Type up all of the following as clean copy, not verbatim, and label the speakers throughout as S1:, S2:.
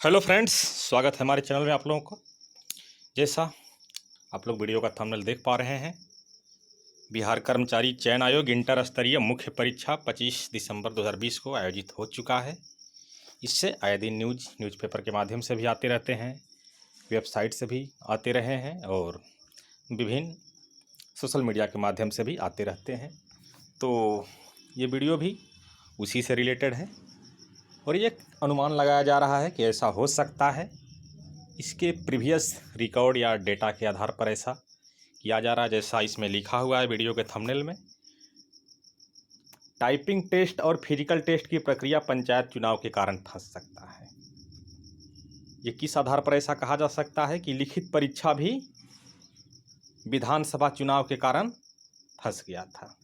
S1: Hello friends, स्वागत है हमारे चैनल में आप लोगों को। जैसा आप लोग वीडियो का थंबनेल देख पा रहे हैं, बिहार कर्मचारी चयन आयोग इंटर स्तरीय मुख्य परीक्षा 25 दिसंबर 2020 को आयोजित हो चुका है। इससे आए दिन न्यूज़पेपर के माध्यम से भी आते रहते हैं, वेबसाइट से भी आते रहे हैं और विभिन्न सोशल मीडिया के माध्यम से भी आते रहते हैं। तो ये वीडियो भी उसी से रिलेटेड है और ये अनुमान लगाया जा रहा है कि ऐसा हो सकता है। इसके प्रीवियस रिकॉर्ड या डेटा के आधार पर ऐसा किया जा रहा है, जैसा इसमें लिखा हुआ है वीडियो के थंबनेल में। टाइपिंग टेस्ट और फिजिकल टेस्ट की प्रक्रिया पंचायत चुनाव के कारण फंस सकता है। ये किस आधार पर ऐसा कहा जा सकता है कि लिखित परीक्षा भी विधानसभा चुनाव के कारण फंस गया था।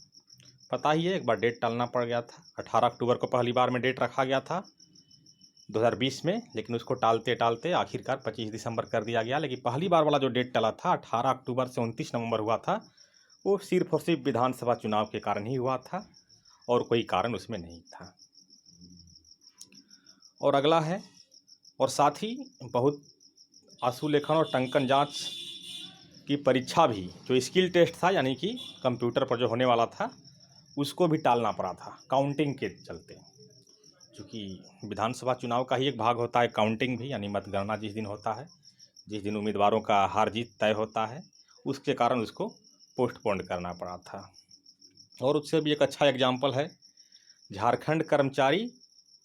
S1: पता ही है, एक बार डेट टालना पड़ गया था। 18 अक्टूबर को पहली बार में डेट रखा गया था 2020 में, लेकिन उसको टालते टालते आखिरकार 25 दिसंबर कर दिया गया। लेकिन पहली बार वाला जो डेट टला था 18 अक्टूबर से 29 नवंबर हुआ था, वो सिर्फ और सिर्फ विधानसभा चुनाव के कारण ही हुआ था और कोई कारण उसमें नहीं था। और अगला है, और साथ ही बहुत आंसू लेखन और टंकन जांच की परीक्षा भी, जो स्किल टेस्ट था यानी कि कंप्यूटर पर जो होने वाला था, उसको भी टालना पड़ा था काउंटिंग के चलते। क्योंकि विधानसभा चुनाव का ही एक भाग होता है काउंटिंग भी, यानी मतगणना जिस दिन होता है, जिस दिन उम्मीदवारों का हार जीत तय होता है, उसके कारण उसको पोस्टपोन करना पड़ा था। और उससे भी एक अच्छा एग्जाम्पल है, झारखंड कर्मचारी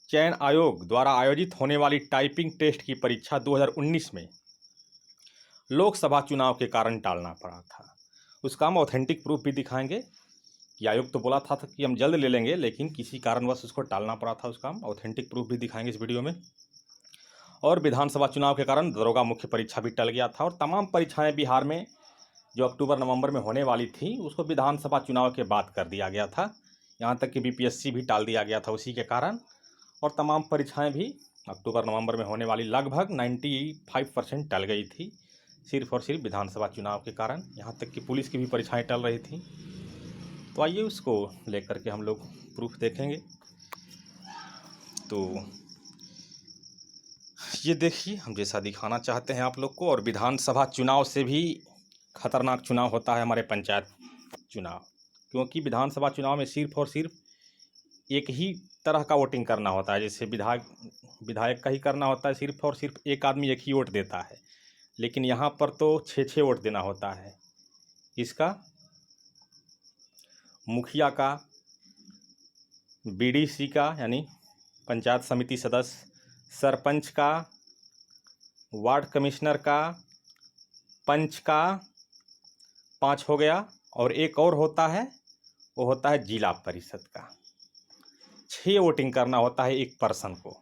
S1: चयन आयोग द्वारा आयोजित होने वाली टाइपिंग टेस्ट की परीक्षा 2019 में लोकसभा चुनाव के कारण टालना पड़ा था। उसका हम ऑथेंटिक प्रूफ भी दिखाएंगे कि आयोग तो बोला था कि हम जल्द ले लेंगे, लेकिन किसी कारणवश उसको टालना पड़ा था। उसका हम ऑथेंटिक प्रूफ भी दिखाएंगे इस वीडियो में। और विधानसभा चुनाव के कारण दरोगा मुख्य परीक्षा भी टल गया था और तमाम परीक्षाएं बिहार में जो अक्टूबर नवंबर में होने वाली थी, उसको विधानसभा चुनाव के बाद कर दिया गया था। यहाँ तक कि बीपीएससी भी टाल दिया गया था उसी के कारण। और तमाम परीक्षाएँ भी अक्टूबर नवंबर में होने वाली लगभग 95% टल गई थी, सिर्फ और सिर्फ विधानसभा चुनाव के कारण। यहाँ तक कि पुलिस की भी परीक्षाएँ टल रही थी। तो आइए उसको लेकर के हम लोग प्रूफ देखेंगे। तो ये देखिए, हम जैसा दिखाना चाहते हैं आप लोग को। और विधानसभा चुनाव से भी खतरनाक चुनाव होता है हमारे पंचायत चुनाव, क्योंकि विधानसभा चुनाव में सिर्फ और सिर्फ एक ही तरह का वोटिंग करना होता है। जैसे विधायक का ही करना होता है, सिर्फ और सिर्फ एक आदमी एक ही वोट देता है। लेकिन यहाँ पर तो 6 वोट देना होता है। इसका मुखिया का, बीडीसी का यानी पंचायत समिति सदस्य, सरपंच का, वार्ड कमिश्नर का, पंच का, 5 हो गया। और एक और होता है, वो होता है जिला परिषद का। 6 वोटिंग करना होता है एक पर्सन को।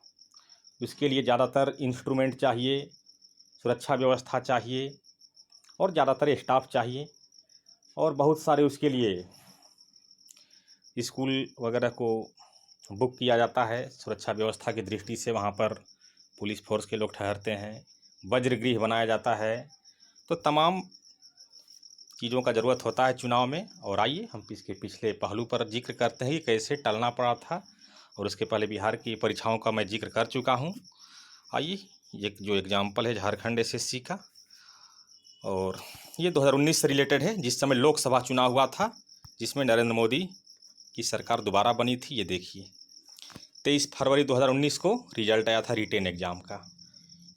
S1: उसके लिए ज़्यादातर इंस्ट्रूमेंट चाहिए, सुरक्षा व्यवस्था चाहिए और ज़्यादातर स्टाफ चाहिए। और बहुत सारे उसके लिए स्कूल वगैरह को बुक किया जाता है सुरक्षा व्यवस्था की दृष्टि से। वहाँ पर पुलिस फोर्स के लोग ठहरते हैं, वज्रगृह बनाया जाता है। तो तमाम चीज़ों का ज़रूरत होता है चुनाव में। और आइए हम इसके पिछले पहलू पर जिक्र करते हैं कि कैसे टलना पड़ा था। और उसके पहले बिहार की परीक्षाओं का मैं जिक्र कर चुका हूँ। आइए, एक जो एग्जाम्पल है झारखंड एसएससी का, और ये 2019 से रिलेटेड है, जिस समय लोकसभा चुनाव हुआ था, जिसमें नरेंद्र मोदी की सरकार दोबारा बनी थी। ये देखिए, 23 फरवरी 2019 को रिजल्ट आया था रिटेन एग्ज़ाम का,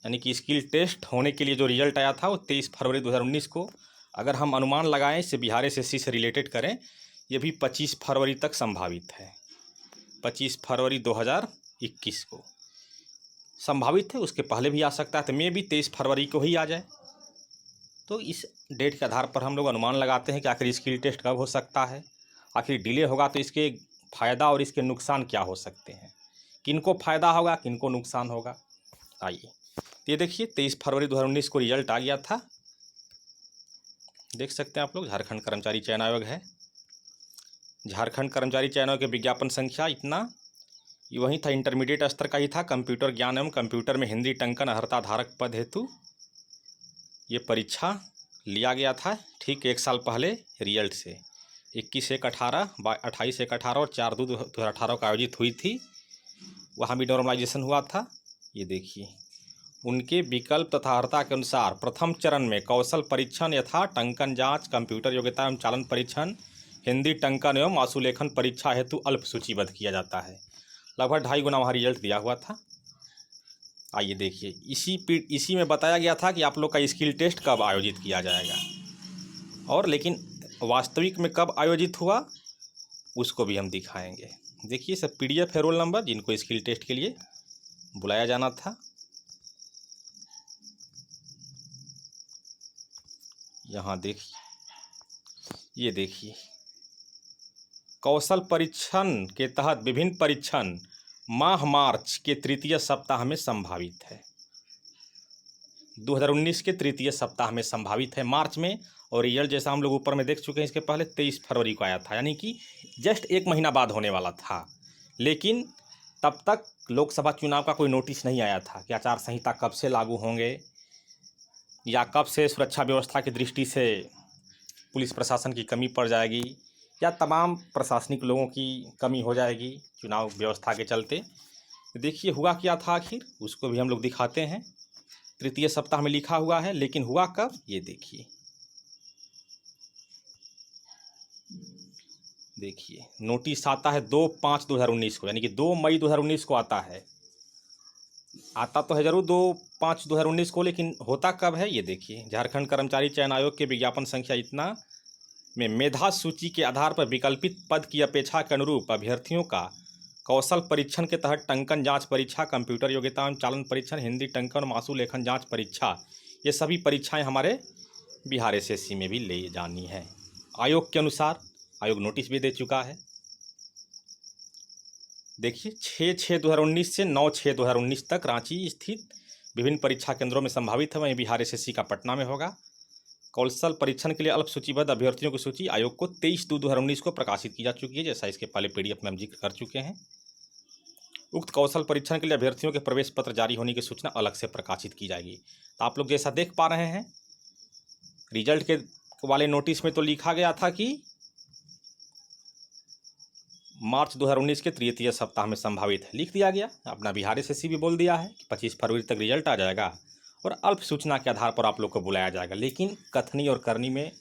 S1: यानी कि स्किल टेस्ट होने के लिए जो रिजल्ट आया था वो 23 फरवरी 2019 को। अगर हम अनुमान लगाएं, इसे बिहार एसएससी से रिलेटेड करें, ये भी 25 फरवरी तक संभावित है। 25 फरवरी 2021 को संभावित है, उसके पहले भी आ सकता है। तो मे भी 23 फरवरी को ही आ जाए। तो इस डेट के आधार पर हम लोग अनुमान लगाते हैं कि आखिर स्किल टेस्ट कब हो सकता है। आखिर डिले होगा तो इसके फ़ायदा और इसके नुकसान क्या हो सकते हैं, किनको फ़ायदा होगा, किनको नुकसान होगा। आइए, ये देखिए, 23 फरवरी 2019 को रिजल्ट आ गया था। देख सकते हैं आप लोग, झारखंड कर्मचारी चयन आयोग है। झारखंड कर्मचारी चयन आयोग के विज्ञापन संख्या इतना ये वही था, इंटरमीडिएट स्तर का ही था। कंप्यूटर ज्ञान एवं कंप्यूटर में हिंदी टंकन अर्हता धारक पद हेतु ये परीक्षा लिया गया था ठीक 1 साल पहले रिजल्ट से। 21/1/18, 28/1/18 और 4/2/2018 को आयोजित हुई थी। वहाँ भी नॉर्मलाइजेशन हुआ था। ये देखिए, उनके विकल्प तथा अर्हता के अनुसार प्रथम चरण में कौशल परीक्षण यथा टंकन जांच, कंप्यूटर योग्यता एवं चालन परीक्षण, हिंदी टंकन एवं आशुलेखन परीक्षा हेतु अल्प सूचीबद्ध किया जाता है। लगभग 2.5 गुना वहाँ रिजल्ट दिया हुआ था। आइए देखिए, इसी में बताया गया था कि आप लोग का स्किल टेस्ट कब आयोजित किया जाएगा, और लेकिन वास्तविक में कब आयोजित हुआ उसको भी हम दिखाएंगे। देखिए सब PDF है, रोल नंबर जिनको स्किल टेस्ट के लिए बुलाया जाना था। यहाँ देखिए, ये देखिए, कौशल परीक्षण के तहत विभिन्न परीक्षण माह मार्च के तृतीय सप्ताह में संभावित है। 2019 के तृतीय सप्ताह में संभावित है मार्च में, और रिजल्ट जैसा हम लोग ऊपर में देख चुके हैं इसके पहले 23 फरवरी को आया था, यानी कि जस्ट 1 महीना बाद होने वाला था। लेकिन तब तक लोकसभा चुनाव का कोई नोटिस नहीं आया था कि आचार संहिता कब से लागू होंगे या कब से सुरक्षा व्यवस्था की दृष्टि से पुलिस प्रशासन की कमी पड़ जाएगी या तमाम प्रशासनिक लोगों की कमी हो जाएगी चुनाव व्यवस्था के चलते। देखिए हुआ क्या था आखिर, उसको भी हम लोग दिखाते हैं। तृतीय सप्ताह में लिखा हुआ है, लेकिन हुआ कब, ये देखिए। देखिए नोटिस आता है 2/5/2019 को, यानी कि 2 मई 2019 को आता है। आता तो है जरूर 2/5/2019 को, लेकिन होता कब है ये देखिए। झारखंड कर्मचारी चयन आयोग के विज्ञापन संख्या इतना में मेधा सूची के आधार पर विकल्पित पद की अपेक्षा के अनुरूप अभ्यर्थियों का कौशल परीक्षण के तहत टंकन जांच परीक्षा, कंप्यूटर योग्यता एवं चालन परीक्षण, हिंदी टंकन और आशु लेखन जांच परीक्षा, ये सभी परीक्षाएं हमारे बिहार SSC में भी ले जानी है। आयोग के अनुसार आयोग नोटिस भी दे चुका है। देखिए 6/6/2019 से 9/6/2019 तक रांची स्थित विभिन्न परीक्षा केंद्रों में संभावित है। वहीं बिहार SSC का पटना में होगा। कौशल परीक्षण के लिए अल्प सूचीबद्ध अभ्यर्थियों की सूची आयोग को 23/2/2019 को प्रकाशित की जा चुकी है, जैसा इसके पहले PDF में हम जिक्र कर चुके हैं। उक्त कौशल परीक्षण के लिए अभ्यर्थियों के प्रवेश पत्र जारी होने की सूचना अलग से प्रकाशित की जाएगी। तो आप लोग जैसा देख पा रहे हैं, रिजल्ट के वाले नोटिस में तो लिखा गया था कि मार्च 2019 के तृतीय सप्ताह में संभावित है, लिख दिया गया। अपना बिहार SSC भी बोल दिया है कि 25 फरवरी तक रिजल्ट आ जाएगा और अल्प सूचना के आधार पर आप लोग को बुलाया जाएगा। लेकिन कथनी और करनी में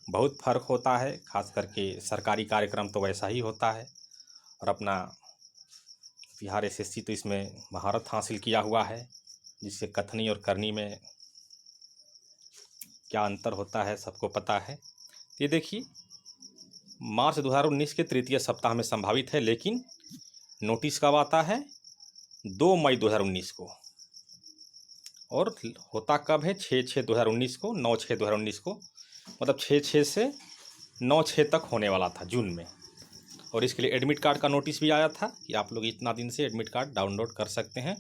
S1: बहुत फ़र्क होता है, खास करके सरकारी कार्यक्रम तो वैसा ही होता है, और अपना बिहार SSC तो इसमें महारत हासिल किया हुआ है, जिससे कथनी और करनी में क्या अंतर होता है सबको पता है। ये देखिए मार्च 2019 के तृतीय सप्ताह में संभावित है, लेकिन नोटिस कब आता है, 2 मई 2019 को, और होता कब है, 6/6/2019 को, 9/6/2019 को, मतलब 6/6 से 9/6 तक होने वाला था जून में। और इसके लिए एडमिट कार्ड का नोटिस भी आया था कि आप लोग इतना दिन से एडमिट कार्ड डाउनलोड कर सकते हैं।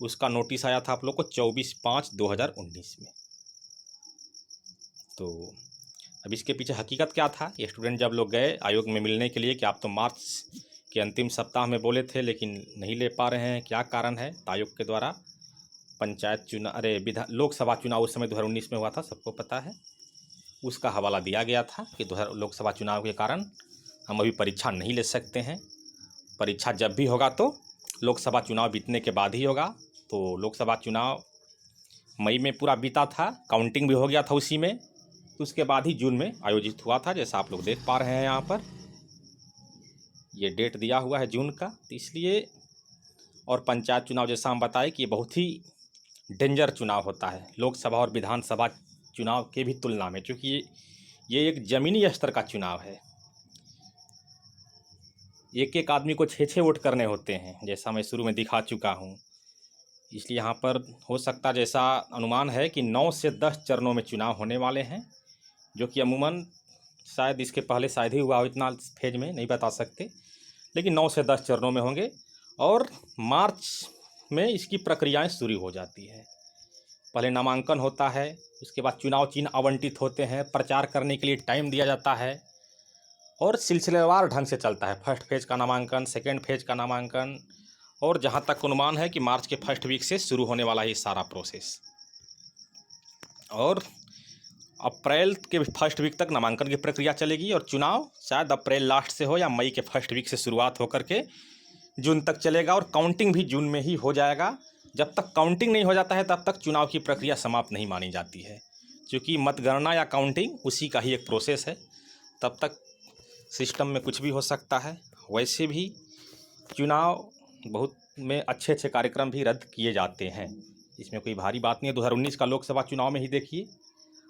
S1: उसका नोटिस आया था आप लोग को 24/5/2019 में। तो अब इसके पीछे हकीकत क्या था, ये स्टूडेंट जब लोग गए आयोग में मिलने के लिए कि आप तो मार्च के अंतिम सप्ताह में बोले थे लेकिन नहीं ले पा रहे हैं, क्या कारण है, तो आयोग के द्वारा पंचायत चुनाव लोकसभा चुनाव उस समय 2019 में हुआ था, सबको पता है, उसका हवाला दिया गया था कि लोकसभा चुनाव के कारण हम अभी परीक्षा नहीं ले सकते हैं। परीक्षा जब भी होगा तो लोकसभा चुनाव बीतने के बाद ही होगा। तो लोकसभा चुनाव मई में पूरा बीता था, काउंटिंग भी हो गया था उसी में, तो उसके बाद ही जून में आयोजित हुआ था, जैसा आप लोग देख पा रहे हैं यहाँ पर ये डेट दिया हुआ है जून का। तो इसलिए, और पंचायत चुनाव जैसा हम बताएं कि ये बहुत ही डेंजर चुनाव होता है लोकसभा और विधानसभा चुनाव के भी तुलना में, क्योंकि ये एक ज़मीनी स्तर का चुनाव है। एक एक आदमी को 6-6 वोट करने होते हैं, जैसा मैं शुरू में दिखा चुका हूँ। इसलिए यहाँ पर हो सकता, जैसा अनुमान है कि 9 से 10 चरणों में चुनाव होने वाले हैं, जो कि अमूमन शायद इसके पहले शायद ही हुआ हो, इतना फेज में नहीं बता सकते, लेकिन 9 से 10 चरणों में होंगे। और मार्च में इसकी प्रक्रियाएं शुरू हो जाती है। पहले नामांकन होता है, उसके बाद चुनाव चिन्ह आवंटित होते हैं, प्रचार करने के लिए टाइम दिया जाता है, और सिलसिलेवार ढंग से चलता है। फर्स्ट फेज का नामांकन, सेकेंड फेज का नामांकन, और जहाँ तक अनुमान है कि मार्च के फर्स्ट वीक से शुरू होने वाला है सारा प्रोसेस। और अप्रैल के फर्स्ट वीक तक नामांकन की प्रक्रिया चलेगी, और चुनाव शायद अप्रैल लास्ट से हो या मई के फर्स्ट वीक से शुरुआत होकर के जून तक चलेगा, और काउंटिंग भी जून में ही हो जाएगा, जब तक काउंटिंग नहीं हो जाता है तब तक चुनाव की प्रक्रिया समाप्त नहीं मानी जाती है, क्योंकि मतगणना या काउंटिंग उसी का ही एक प्रोसेस है। तब तक सिस्टम में कुछ भी हो सकता है। वैसे भी चुनाव बहुत में अच्छे अच्छे कार्यक्रम भी रद्द किए जाते हैं, इसमें कोई भारी बात नहीं है। 2019 का लोकसभा चुनाव में ही देखिए,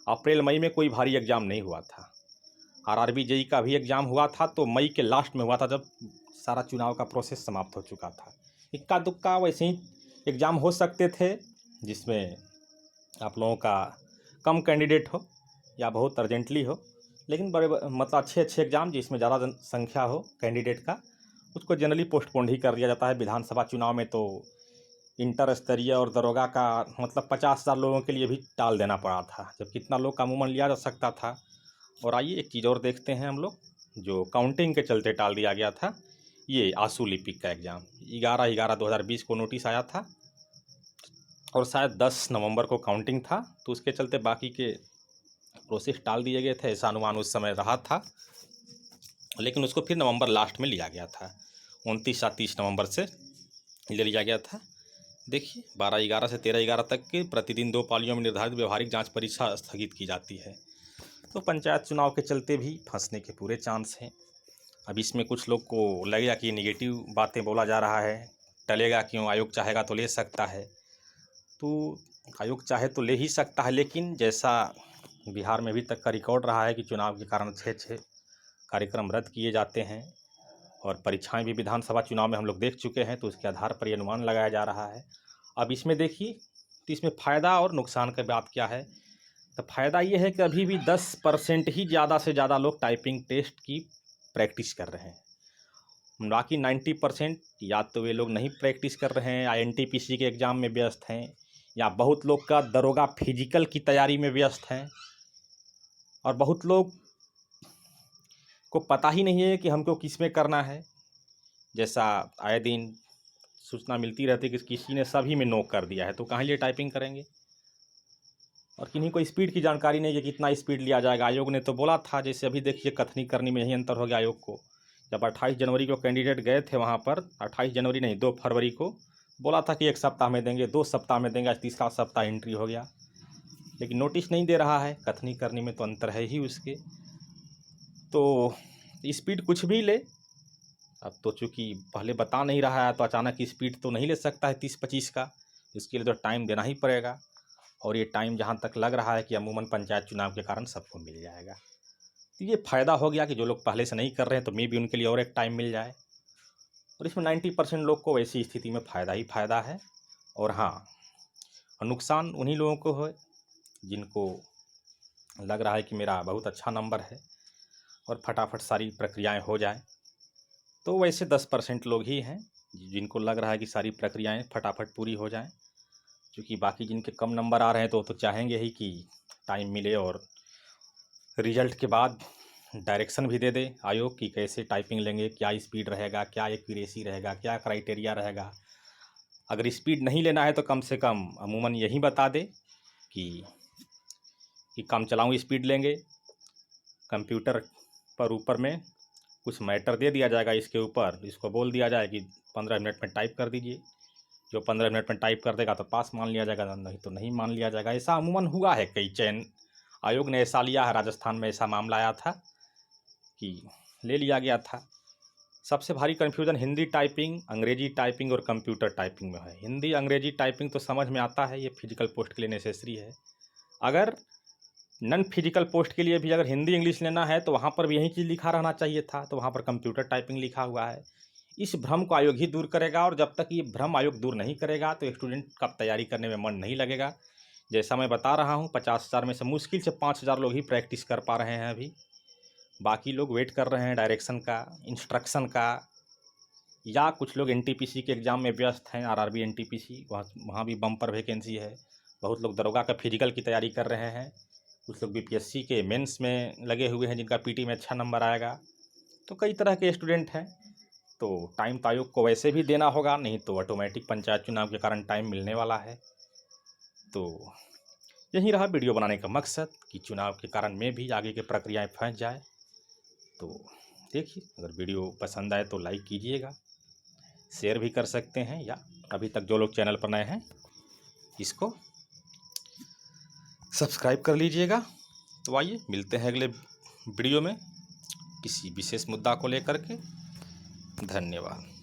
S1: अप्रैल मई में कोई भारी एग्ज़ाम नहीं हुआ था। आरआरबी जेई का भी एग्ज़ाम हुआ था तो मई के लास्ट में हुआ था, जब सारा चुनाव का प्रोसेस समाप्त हो चुका था। इक्का दुक्का वैसे ही एग्ज़ाम हो सकते थे जिसमें आप लोगों का कम कैंडिडेट हो या बहुत अर्जेंटली हो, लेकिन बड़े मतलब अच्छे अच्छे एग्ज़ाम जिसमें ज़्यादा संख्या हो कैंडिडेट का, उसको जनरली पोस्टपोन ही कर दिया जाता है। विधानसभा चुनाव में तो इंटर स्तरीय और दरोगा का मतलब 50,000 लोगों के लिए भी टाल देना पड़ा था, जब कितना लोग का अमूमन लिया जा सकता था। और आइए एक चीज़ और देखते हैं हम लोग, जो काउंटिंग के चलते टाल दिया गया था, ये आंसू लिपिक का एग्ज़ाम 11/11/2020 को नोटिस आया था और शायद 10 नवंबर को काउंटिंग था, तो उसके चलते बाकी के प्रोसेस टाल दिए गए थे, ऐसा अनुमान उस समय रहा था। लेकिन उसको फिर नवंबर लास्ट में लिया गया था, 29 या 30 नवंबर से ले लिया गया था। देखिए 12/11 से 13/11 तक के प्रतिदिन 2 पालियों में निर्धारित व्यवहारिक जांच परीक्षा स्थगित की जाती है। तो पंचायत चुनाव के चलते भी फंसने के पूरे चांस हैं। अब इसमें कुछ लोग को लगेगा कि नेगेटिव बातें बोला जा रहा है, टलेगा क्यों, आयोग चाहेगा तो ले सकता है। तो आयोग चाहे तो ले ही सकता है, लेकिन जैसा बिहार में अभी तक का रिकॉर्ड रहा है कि चुनाव के कारण 6 कार्यक्रम रद्द किए जाते हैं और परीक्षाएं भी विधानसभा चुनाव में हम लोग देख चुके हैं, तो उसके आधार पर ये अनुमान लगाया जा रहा है। अब इसमें देखिए, तो इसमें फ़ायदा और नुकसान की बात क्या है। तो फ़ायदा ये है कि अभी भी 10% ही ज़्यादा से ज़्यादा लोग टाइपिंग टेस्ट की प्रैक्टिस कर रहे हैं। बाकी 90% या तो वे लोग नहीं प्रैक्टिस कर रहे हैं या एनटीपीसी के एग्ज़ाम में व्यस्त हैं, या बहुत लोग का दरोगा फिजिकल की तैयारी में व्यस्त हैं, और बहुत लोग को पता ही नहीं है कि हमको किस में करना है। जैसा आए दिन सूचना मिलती रहती है कि किसी ने सभी में नो कर दिया है, तो कहाँ लिए टाइपिंग करेंगे। और किन्हीं को स्पीड की जानकारी नहीं है कि कितना स्पीड लिया जाएगा। आयोग ने तो बोला था, जैसे अभी देखिए कथनी करनी में यही अंतर हो गया आयोग को। जब 28 जनवरी को कैंडिडेट गए थे वहाँ पर, 28 जनवरी नहीं 2 फरवरी को बोला था कि 1 सप्ताह में देंगे, 2 सप्ताह में देंगे, आज तीसरा सप्ताह एंट्री हो गया, लेकिन नोटिस नहीं दे रहा है। कथनी करनी में तो अंतर है ही उसके। तो स्पीड कुछ भी ले, अब तो चूँकि पहले बता नहीं रहा है तो अचानक स्पीड तो नहीं ले सकता है 30-25 का, इसके लिए तो टाइम देना ही पड़ेगा। और ये टाइम जहाँ तक लग रहा है कि अमूमन पंचायत चुनाव के कारण सबको मिल जाएगा। तो ये फ़ायदा हो गया कि जो लोग पहले से नहीं कर रहे हैं तो मे भी उनके लिए और एक टाइम मिल जाए। और इसमें 90% लोग को वैसी स्थिति में फ़ायदा ही फ़ायदा है। और हाँ, नुकसान उन्हीं लोगों को है जिनको लग रहा है कि मेरा बहुत अच्छा नंबर है और फटाफट सारी प्रक्रियाएँ हो जाएँ। तो वैसे 10% लोग ही हैं जिनको लग रहा है कि सारी प्रक्रियाएँ फटाफट पूरी हो जाएँ, क्योंकि बाकी जिनके कम नंबर आ रहे हैं तो चाहेंगे ही कि टाइम मिले और रिजल्ट के बाद डायरेक्शन भी दे दे आयोग कि कैसे टाइपिंग लेंगे, क्या स्पीड रहेगा, क्या एक्यूरेसी रहेगा, क्या क्राइटेरिया रहेगा। अगर स्पीड नहीं लेना है तो कम से कम अमूमन यही बता दे कि काम चलाऊँ स्पीड लेंगे। कंप्यूटर पर ऊपर में कुछ मैटर दे दिया जाएगा, इसके ऊपर इसको बोल दिया जाए कि 15 मिनट में टाइप कर दीजिए। जो 15 मिनट में टाइप कर देगा तो पास मान लिया जाएगा, नहीं तो नहीं मान लिया जाएगा। ऐसा अमूमन हुआ है, कई चयन आयोग ने ऐसा लिया है। राजस्थान में ऐसा मामला आया था कि ले लिया गया था। सबसे भारी कन्फ्यूज़न हिंदी टाइपिंग, अंग्रेजी टाइपिंग और कंप्यूटर टाइपिंग में है। हिंदी अंग्रेजी टाइपिंग तो समझ में आता है, ये फिजिकल पोस्ट के लिए नेसेसरी है। अगर नॉन फिजिकल पोस्ट के लिए भी अगर हिंदी इंग्लिश लेना है तो वहाँ पर भी यही चीज़ लिखा रहना चाहिए था, तो वहाँ पर कंप्यूटर टाइपिंग लिखा हुआ है। इस भ्रम को आयोग ही दूर करेगा, और जब तक ये भ्रम आयोग दूर नहीं करेगा तो स्टूडेंट का तैयारी करने में मन नहीं लगेगा। जैसा मैं बता रहा हूँ, 50,000 में से मुश्किल से 5,000 लोग ही प्रैक्टिस कर पा रहे हैं अभी। बाकी लोग वेट कर रहे हैं डायरेक्शन का, इंस्ट्रक्शन का, या कुछ लोग एनटीपीसी के एग्ज़ाम में व्यस्त हैं। आरआरबी एनटीपीसी, वहाँ भी बम्पर वैकेंसी है। बहुत लोग दरोगा का फिजिकल की तैयारी कर रहे हैं। कुछ लोग बीपीएससी के मेंस में लगे हुए हैं जिनका पीटी में अच्छा नंबर आएगा। तो कई तरह के स्टूडेंट हैं। तो टाइम तो आयोग को वैसे भी देना होगा, नहीं तो ऑटोमेटिक पंचायत चुनाव के कारण टाइम मिलने वाला है। तो यही रहा वीडियो बनाने का मकसद कि चुनाव के कारण में भी आगे की प्रक्रियाएं फंस जाए। तो देखिए, अगर वीडियो पसंद आए तो लाइक कीजिएगा, शेयर भी कर सकते हैं, या अभी तक जो लोग चैनल पर नए हैं इसको सब्सक्राइब कर लीजिएगा। तो आइए मिलते हैं अगले वीडियो में किसी विशेष मुद्दा को लेकर के। धन्यवाद।